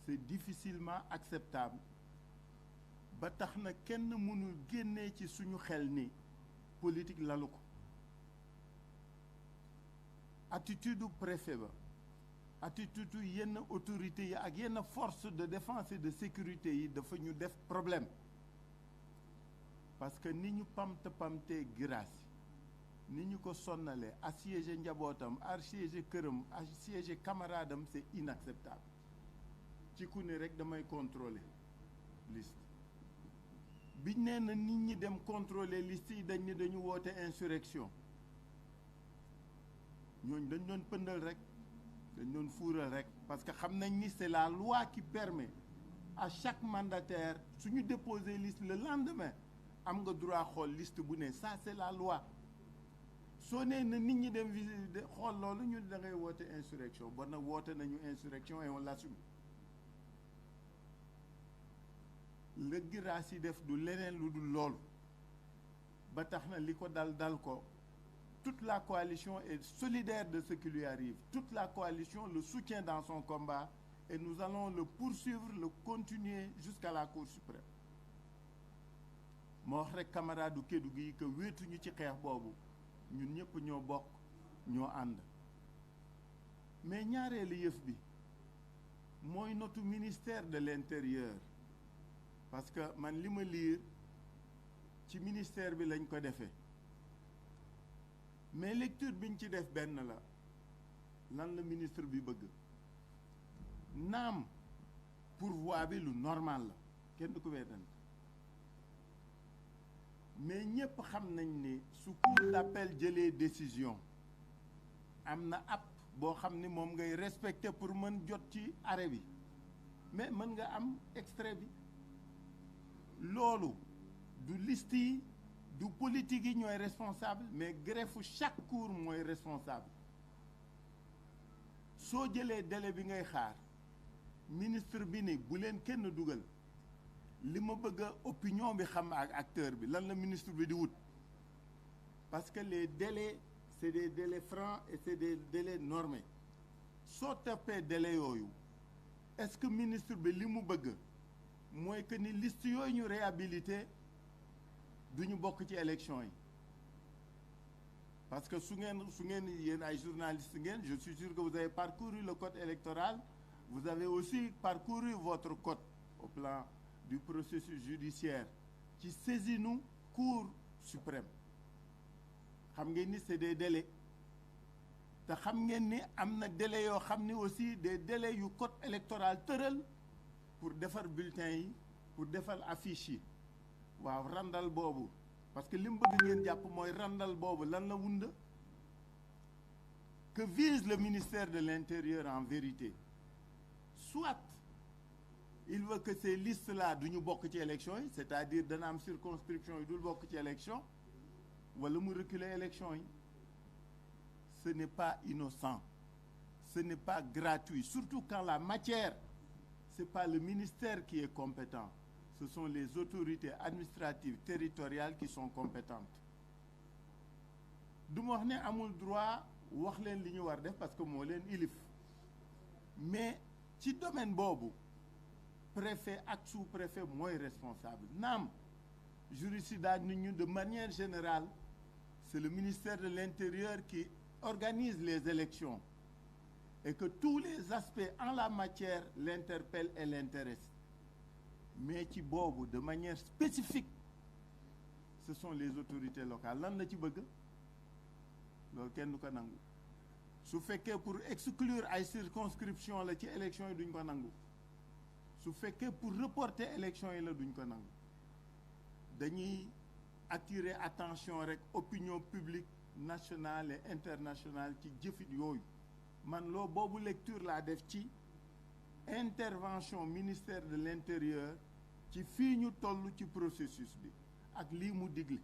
c'est difficilement acceptable ba tax na kenn mënul génnee ci suñu xel ni politique lalu ko attitude du préfet ba attitude yenn autorités yi ak yenn force de défense et de sécurité yi dafa ñu def problème parce que ni ñu pamtee Guirassy ni ñu ko sonnalee assiégé njabootam assiégé këram assiégé camarade am c'est inacceptable ci ku ne rek damay contrôler liste biñ nee na nit ñi dem contrôler liste yi dañ ne dañu woote insurrection ñooñu dañ doon pëndal rek dañ doon fuural rek parce que xam nañ ni c'est la loi qui permet à chaque mandataire suñu déposer liste le lendemain am nga droit xool liste bu ne ça c'est la loi soo nee na nit ñi dem visiter xool loolu ñu da ngay woote insurrection bon nag woote nañu insurrection et on l'assume la Guirassy def du leneen lu dul loolu ba tax na li ko dal ko toute la coalition est solidaire de ce qui lui arrive toute la coalition le soutient dans son combat et nous allons le poursuivre le continuer jusqu'à la Cour suprême moo wax rek camarade du Kédougou yi que wéetuñu ci xeex boobu ñun ñëpp ñoo bokk ñoo ànd mais ñaareelu yëf bi mooy notre ministère de l'intérieur parce que man li ma liir ci ministère bi lañ ko defee mais lecture biñ ci def benn la lan la ministre bi bëgg naam pourvoi bi lu normal la kenn du ko weddante mais ñëpp xam nañ ni su cour d'appel jëlee décision am na app boo xam ni moom ngay respecter pour mën jot ci arrêt bi mais mën nga am extrait bi loolu du liste yi du politique yi ñooy responsable mais greffe chaque cour mooy responsable soo jëlee délai bi ngay xaar ministre bi ni bu leen kenn dugal li ma bëgg a opinion bi xam ak acteur bi lan la ministre bi di wut parce que les délais c'est des délais francs et c'est des délais normés soo toppee délai yooyu est-ce que ministre bi li mu bëgg mooy que ni liste yooyu ñu réhabilité du ñu bokk ci élection yi parce que su ngeen yéen ay journalistes ngeen je suis sûr que vous avez parcouru le code électoral vous avez aussi parcouru votre code au plan du processus judiciaire ci saisinu Cour suprême xam ngeen ni c'est des délais te xam ngeen ni am na délais yoo xam ni aussi des délais yu code électoral tëral pour defar bulletin yi pour defar affiche yi waaw randal boobu parce que li mu bëgg ngeen jàpp mooy randal boobu lan la wunda que vise le ministère de l'Intérieur en vérité soit il veut que ces listes-là du ñu bokk ci élection yi c'est-à-dire dana am circonscription yi dul bokk ci élection wala mu reculer élection yi ce n'est pas innocent ce n'est pas gratuit surtout quand la matière c'est pas le ministère qui est compétent ce sont les autorités administratives territoriales qui sont compétentes du ma wax ne amul droit wax leen li ñu war def parce que moo leen ilif mais ci domaine boobu préfet ak sous-préfet mooy responsable naam jurisprudences nit ñu de manière générale c'est le ministère de l'Intérieur qui organise les élections et que tous les aspects en la matière l'interpellent et l'intéressent mais ci boobu de manière spécifique ce sont les autorités locales lan la ci bëgg loolu kenn du ko nangu su fekkee pour exclure ay circonscription la ci élection yi duñ ko nangu su fekkee pour reporter élection yi la duñ ko nangu dañuy attirer attention rek opinion publique nationale et internationale ci jëfit yooyu man loo boobu lecture laa def ci intervention ministère de l'Intérieur ci fii ñu toll ci processus bi ak lii mu digle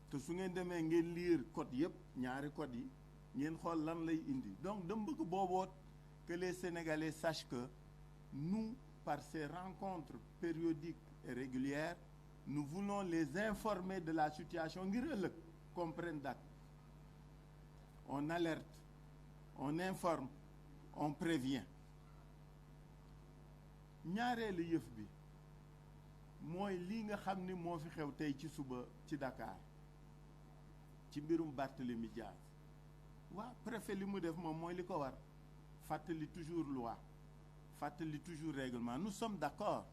te su ngeen demee ngeen lire code yëpp ñaari code yi ngeen xool lan lay indi donc dama bëgg booboot que les Sénégalais sachent que nous par ces rencontres périodiques et régulières nous voulons les informer de la situation ngir ëllëg comprendre date on alerte on informe on prévient. ñaareelu yëf bi mooy lii nga xam ni moo fi xew tey ci suba ci Dakar ci mbirum Barthélémy Dias waa préfet li mu def moom mooy li ko war fàttali toujours loi fàttali toujours règlement nous sommes d'accord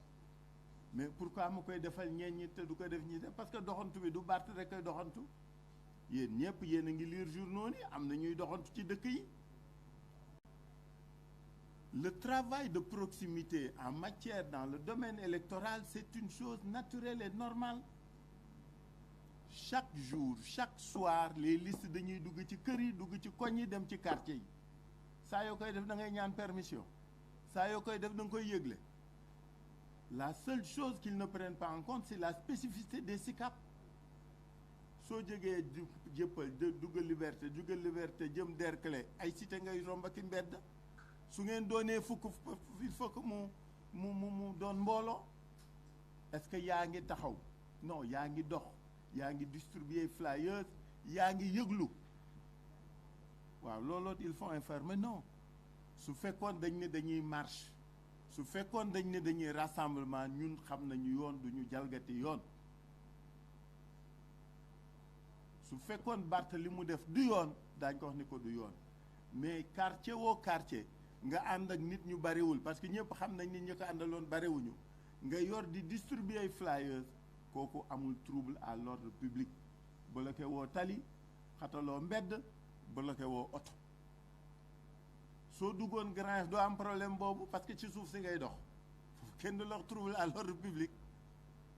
mais pourquoi mu koy defal ñeen ñi te du ko def ñi def parce que doxantu bi du Barth rek koy doxantu yéen ñëpp yéen a ngi lire journaux ni am na ñuy doxantu ci dëkk yi. Le travail de proximité en matière dans le domaine électoral, c'est une chose naturelle et normale. Chaque jour, chaque soir, les listes dañuy dugg ci kër yi dugg ci koñ yi dem ci quartier yi saa yoo koy def da ngay ñaan permission saa yoo koy def da nga koy yëgle. La seule chose qu'ils ne prennent pas en compte, c'est la spécificité des SICAP. soo jógee jëppal dugg liberté jëm Derklé ay cité ngay romb ak mbedd. su ngeen doonee fukk il faut que mu doon mbooloo est-ce que yaa ngi taxaw non yaa ngi dox yaa ngi distribuer flyers yaa ngi yëglu waaw looloo il faut informer non su fekkoon dañ ne dañuy marche su fekkoon dañ ne dañuy rassemblement ñun xam nañu yoon duñu jalgati yoon su fekkoon Barth li mu def du yoon daañ ko wax ni ko du yoon mais quartier woo quartier nga ànd ak nit ñu bariwul parce que ñëpp xam nañ ni ñu ko àndaloon bariwuñu nga yor di distribuer ay flyers kooku amul trouble à l'ordre public bloqué woo tali xataloo mbedd bloqué woo oto soo duggoon Grand Yoff doo am problème boobu parce que ci suuf si ngay dox foofu kenn du la trouble à l'ordre public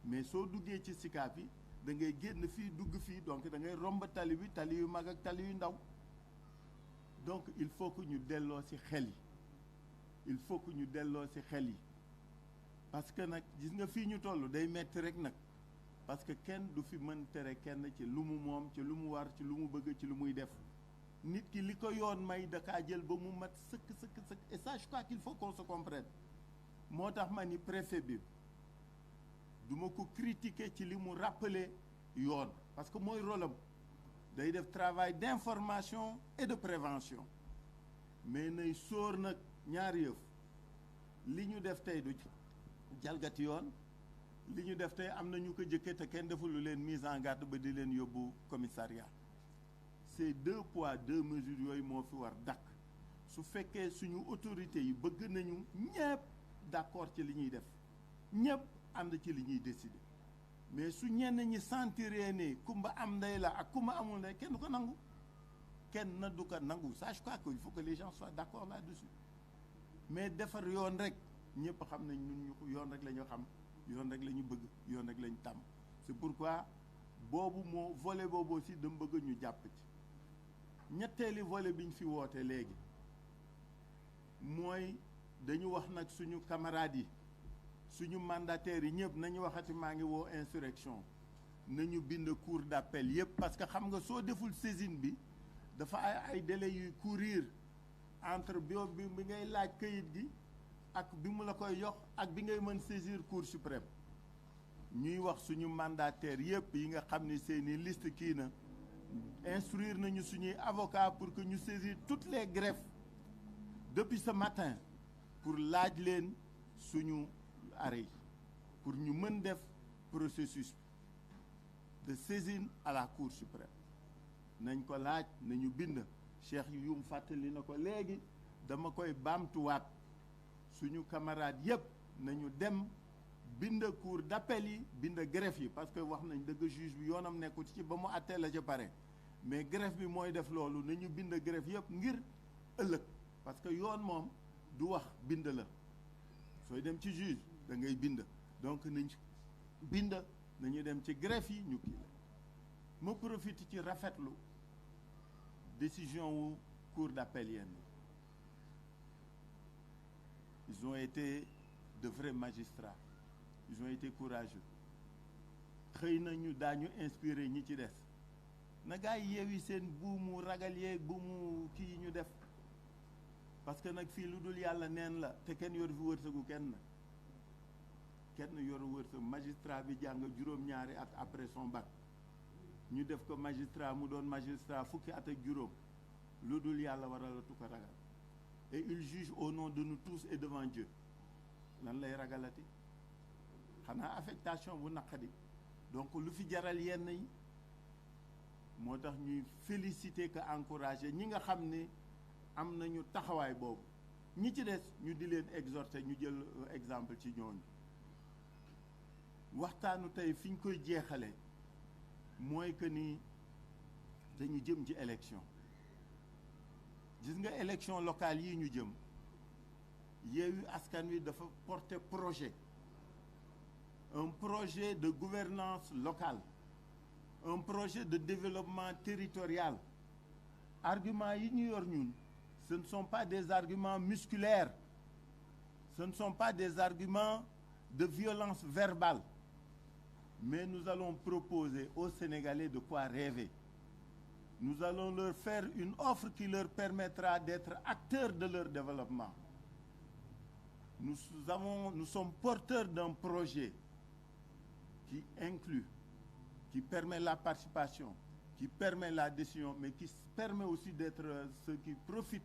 mais soo duggee ci Sicap yi da ngay génn fii dugg fii donc da ngay romb tali bi tali yu mag ak tali yu ndaw donc il faut que ñu delloo ci xel yi il faut que ñu delloo ci xel yi parce que nag gis nga fii ñu toll day metti rek nag parce que kenn du fi mën tere kenn ci lu mu moom ci lu mu war ci lu mu bëgg ci lu muy def nit ki li ko yoon may dakaa jël ba mu mat sëkk et ça je crois qu'il faut qu'on se comprenne moo tax ma ni préfet bi duma ko critiquer ci li mu rappeler yoon parce que mooy rôle am day def travail d'information et de prévention mais nay sóor nag ñaari yëf li ñu def tey du jalgati yoon li ñu def tey am na ñu ko jëkkee te kenn deful lu leen mise en garde ba di leen yóbbu commissariat c'est 2 poids 2 mesures yooyu moo fi war dakk su fekkee suñu autorités yi bëgg nañu ñëpp d'accord ci li ñuy def ñëpp ànd ci li ñuy décider mais su ñenn ñi sentiree ne kumba am ndey la ak kumba amul ndey kenn du ko nangu kenn na du ko nangu ça je crois qu'il faut que les gens soient d'accord là-dessus mais defar yoon rek ñëpp xam nañ ñun ñu ko yoon rek la ñu xam yoon rek la ñu bëgg yoon rek la ñu tàmm c'est pourquoi boobu moo volet boobu aussi dama bëgg ñu jàpp ci ñetteeli volet bi ñu fi woote léegi mooy dañu wax nag suñu camarades yi suñu mandataires yi ñëpp nañu waxati maa ngi woo insurrection nañu bind cour d'appel yëpp parce que xam nga soo deful saisine bi dafa ay délais yuy courir entre bi ngay laaj kayit gi ak bi mu la koy jox ak bi ngay mën saisir cour suprême ñuy wax suñu mandataires yëpp yi nga xam ni seeni liste kii na instruire nañu suñuy avocat pour que ñu saisir toutes les greffes depuis ce matin pour laaj leen suñu arrêt yi pour ñu mën def processus de saisine à la cour suprême nañ ko laaj nañu bind Cheikh Youm fàttali na ko léegi dama koy baamtuwaat suñu camarades yëpp nañu dem bind cour d'appel yi bind greffe yi parce que wax nañ dëgg juge bi yoonam nekkul ci ba mu àttee la ca pare mais greffe bi mooy def loolu nañu bind greffe yëpp ngir ëllëg parce que yoon moom du wax bind la sooy dem ci juge da ngay bind donc nañ bind nañu dem ci greffe yi ñu kii la ma profite ci rafetlu décision wu cour d'appel yenn ils ont été de vrais magistrats ils ont été courageux xëy nañu daañu inspiré ñi ci des na gaa yi yeewi seen buumu ragal yeeg buumu kii ñu def parce que nag fii lu dul yàlla neen la te kenn yoru fi wërsëgu kenn yoru wërsëg magistrat bi jàng juróom-ñaari at après son bac ñu def ko magistrat mu doon magistrat fukki at ak juróom lu dul yàlla waralatu ko ragal et il juge au nom de nous tous et devant Dieu lan lay ragalati xanaa affectation bu naqadi donc lu fi jaral yenn yi moo tax ñuy féliciter que encourager ñi nga xam ne am nañu taxawaay boobu ñi ci des ñu di leen exhorter ñu jël exemple ci ñooñu waxtaanu tey fi ñu koy jeexale mooy que ni dañu jëm ci élection gis nga élection locale yi ñu jëm Yewwi Askan Wi dafa porter projet un projet de gouvernance locale un projet de développement territorial arguments yi ñu yor ñun ce ne sont pas des arguments musculaires ce ne sont pas des arguments de violence verbale mais nous allons proposer aux Sénégalais de quoi rêver. Nous allons leur faire une offre qui leur permettra d'être acteurs de leur développement. Nous sommes porteurs d'un projet qui inclut, qui permet la participation, qui permet la décision, mais qui permet aussi d'être ceux qui profitent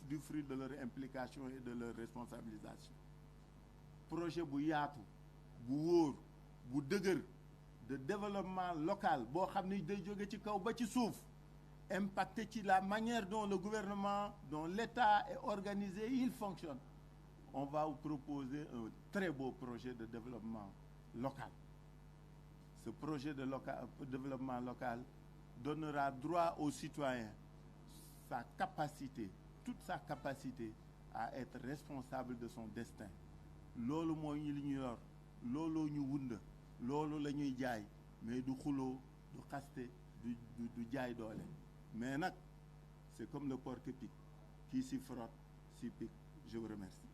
du fruit de leur implication et de leur responsabilisation. Projet bu yaatu bu wóor bu dëgër de développement local boo xam ni day jóge ci kaw ba ci suuf impacté ci la manière dont le gouvernement, dont l'État est organisé, il fonctionne. On va vous proposer un très beau projet de développement local. Ce projet de développement local donnera droit aux citoyens sa capacité, toute sa capacité à être responsable de son destin. Loolu mooy li ñu yor looloo ñu wund loolu la ñuy jaay mais du xuloo du xaste du jaay doole mais nag c'est comme le porc épic qui s'y frotte s'y pique. Je vous remercie.